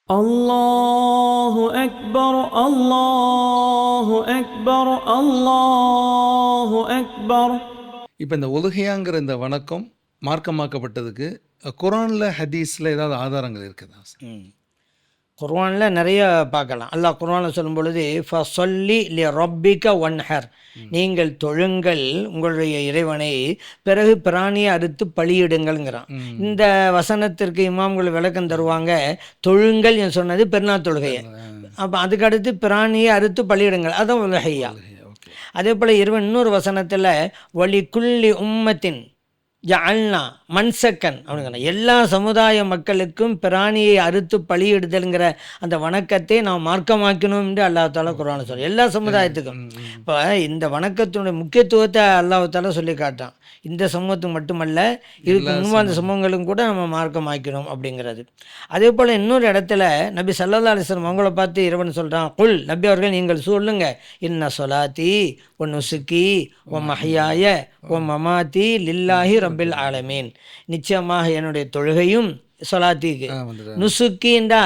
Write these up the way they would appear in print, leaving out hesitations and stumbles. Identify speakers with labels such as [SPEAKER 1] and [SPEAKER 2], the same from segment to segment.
[SPEAKER 1] الله أكبر الله أكبر الله أكبر.
[SPEAKER 2] இப்போ இந்த உலுஹியாங்கிற இந்த வணக்கம் மார்க்கமாக்கப்பட்டதுக்கு குர்ஆனில் ஹதீஸில் ஏதாவது ஆதாரங்கள் இருக்குதா?
[SPEAKER 3] குர்ஆனில் நிறைய பார்க்கலாம். அல்லாஹ் குர்ஆனில் சொல்லும் பொழுது ஃபஸல்லி லி ரப்பிக வன்ஹர், நீங்கள் தொழுங்கள் உங்களுடைய இறைவனை, பிறகு பிராணியை அறுத்து பலியிடுங்கள்ங்கிறான். இந்த வசனத்திற்கு இமாம்கள் விளக்கம் தருவாங்க. தொழுங்கள் என்று சொன்னது பெருநாள் தொழுகையை, அப்போ அதுக்கடுத்து பிராணியை அறுத்து பலியிடுங்கள், அதான் உலுஹியா. அதே போல் இறைவன் இன்னொரு வசனத்தில் வலி குல்லி உம்மத்தின் ஜஅல்னா மன்சக்கன் அப்படிங்கிற, எல்லா சமுதாய மக்களுக்கும் பிராணியை அறுத்து பலியிடுதல்ங்கிற அந்த வணக்கத்தை நாம் மார்க்கமாக்கணும் என்று அல்லாஹ் தாலா குர்ஆனில் சொல்ல, எல்லா சமுதாயத்துக்கும். இப்போ இந்த வணக்கத்தினுடைய முக்கியத்துவத்தை அல்லாஹ் தாலா சொல்லி காட்டான். இந்த சமூகத்துக்கு மட்டுமல்ல, இதுக்கு முன்பு அந்த சமூகங்களும் கூட நம்ம மார்க்கமாக்கணும் அப்படிங்கிறது. அதே போல் இன்னொரு இடத்துல நபி ஸல்லல்லாஹு அலைஹி வஸல்லம் அவங்கள பார்த்து இறைவன் சொல்கிறான், குல் நபி அவர்கள் நீங்கள் சொல்லுங்க, இன்ன சொலாத்தி ஒ நுசுக்கி ஒ மஹ்யாய ஒ மமாத்தி லில்லாஹி ரப்பில் ஆலமீன், நிச்சயமாக என்னுடைய தொழுகையும் சொலாத்திக்கு, நுசுக்கின்றா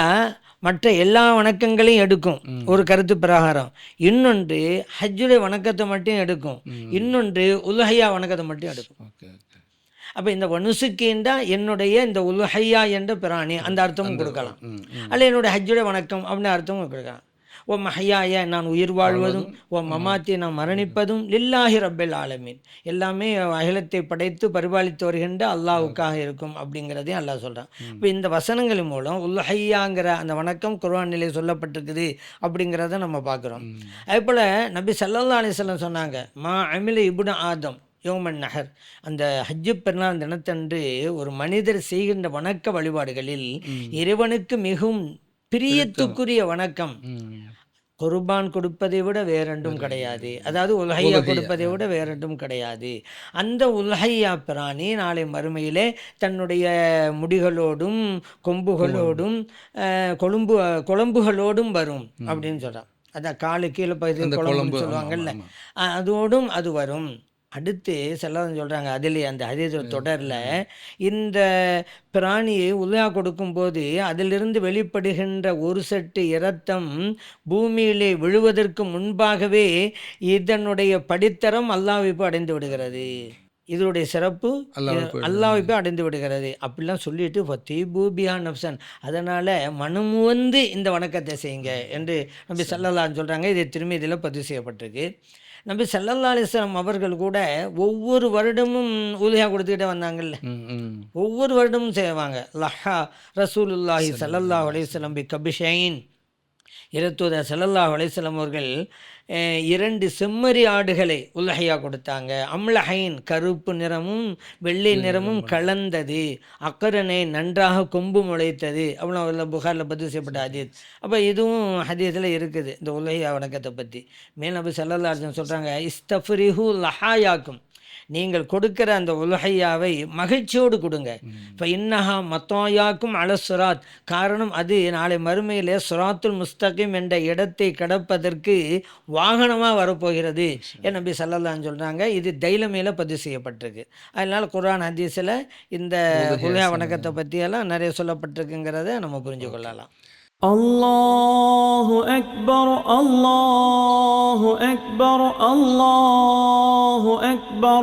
[SPEAKER 3] மற்ற எல்லா வணக்கங்களையும் எடுக்கும் ஒரு கருத்து பிரகாரம், இன்னொன்று ஹஜ்ஜுடைய வணக்கத்தை மட்டும் எடுக்கும், இன்னொன்று உலுஹியா வணக்கத்தை மட்டும் எடுக்கும். அப்போ இந்த நுசுக்கின்றா என்னுடைய இந்த உலுஹியா என்ற பிராணி அந்த அர்த்தமும் கொடுக்கலாம், அல்ல என்னுடைய ஹஜ்ஜுடைய வணக்கம் அப்படின்னு அர்த்தமும் கொடுக்கலாம். ஓ மஹ்யாய நான் உயிர் வாழ்வதும், ஓ மமாத்தி நான் மரணிப்பதும், லில்லாஹி ரப்பில் ஆலமீன் எல்லாமே அகிலத்தை படைத்து பரிபாலித்து வருகின்ற அல்லாஹ்வுக்காக இருக்கும் அப்படிங்கிறதையும் அல்லாஹ் சொல்கிறான். இப்போ இந்த வசனங்களின் மூலம் உலுஹியாங்கிற அந்த வணக்கம் குர்ஆனிலே சொல்லப்பட்டிருக்குது அப்படிங்கிறத நம்ம பார்க்குறோம். அதே போல் நபி ஸல்லல்லாஹு அலைஹி வஸல்லம் சொன்னாங்க, மா அமில இப்னு ஆதம் யோமன் நஹர், அந்த ஹஜ்ஜு பெருநாள் தினத்தன்று ஒரு மனிதர் செய்கின்ற வணக்க வழிபாடுகளில் இறைவனுக்கு மிகவும் பிரியத்துக்குரிய வணக்கம் குர்பான் கொடுப்பதை விட வேறென்றும் கிடையாது, அதாவது உலுஹியா கொடுப்பதை விட வேறென்றும் கிடையாது. அந்த உலுஹியா பிராணி நாளை மறுமையிலே தன்னுடைய முடிகளோடும் கொம்புகளோடும் குழம்புகளோடும் வரும் அப்படின்னு சொல்கிறான். அதான் காலு கீழே பகுதி குழம்புன்னு சொல்லுவாங்கல்ல, அதோடும் அது வரும். அடுத்து செல்லவன் சொல்கிறாங்க, அதிலே அந்த ஹதீஸ் தொடரில் இந்த பிராணியை உலுஹியா கொடுக்கும்போது அதிலிருந்து வெளிப்படுகின்ற ஒரு சட்டு இரத்தம் பூமியிலே விழுவதற்கு முன்பாகவே இதனுடைய படித்தரம் அல்லாஹ்வை அடைந்து விடுகிறது, இதனுடைய சிறப்பு அல்லாஹ்வை அடைந்து விடுகிறது அப்படிலாம் சொல்லிட்டு ஃபத்தீபு பிஹா நஃப்ஸன், அதனால் மனமு வந்து இந்த வணக்கத்தை செய்யுங்க என்று நபி ஸல்லல்லாஹு சொல்கிறாங்க. இதை திருமதியில் பதிவு செய்யப்பட்டிருக்கு. நபி ஸல்லல்லாஹு அலைஹி வஸல்லம் அவர்கள் கூட ஒவ்வொரு வருடமும் உலுஹியா கொடுத்துக்கிட்டே வந்தாங்கல்ல, ஒவ்வொரு வருடமும் செய்வாங்க. லஹா ரசூலுல்லாஹி ஸல்லல்லாஹு அலைஹி வஸல்லம் பி கபிஷைன், இரத்தூதர் ஸல்லல்லாஹு அலைஹி வஸல்லம் அவர்கள் 2 செம்மறி ஆடுகளை உலுஹியா கொடுத்தாங்க. அம்லஹைன் கருப்பு நிறமும் வெள்ளை நிறமும் கலந்தது, அக்கரனை நன்றாக கொம்பு முளைத்தது, அவ்வளோ புகாரில் பதிவு செய்யப்பட்ட ஹதீஸ். அப்போ இதுவும் ஹதீஸில் இருக்குது இந்த உலுஹியா வணக்கத்தை பற்றி. மேல் நபி ஸல்லல்லாஹு அலைஹி வஸல்லம் சொல்கிறாங்க, இஸ்தஃப்ரிஹு லஹாயாக்கும், நீங்கள் கொடுக்கிற அந்த உலுஹியாவை மகிழ்ச்சியோடு கொடுங்க. இப்போ இன்னஹா மத்தாயாக்கும் அல சுராத், காரணம் அது நாளை மறுமையிலே சுராத்துல் முஸ்தகிம் என்ற இடத்தை கடப்பதற்கு வாகனமாக வரப்போகிறது என் நபி ஸல்லல்லாஹு சொல்கிறாங்க. இது தைலமையில் பதிவு செய்யப்பட்டிருக்கு. அதனால் குர்ஆன் ஹதீஸில் இந்த உலுஹியா வணக்கத்தை பற்றியெல்லாம் நிறைய சொல்லப்பட்டிருக்குங்கிறத நம்ம புரிஞ்சு கொள்ளலாம்.
[SPEAKER 1] الله أكبر الله أكبر الله أكبر.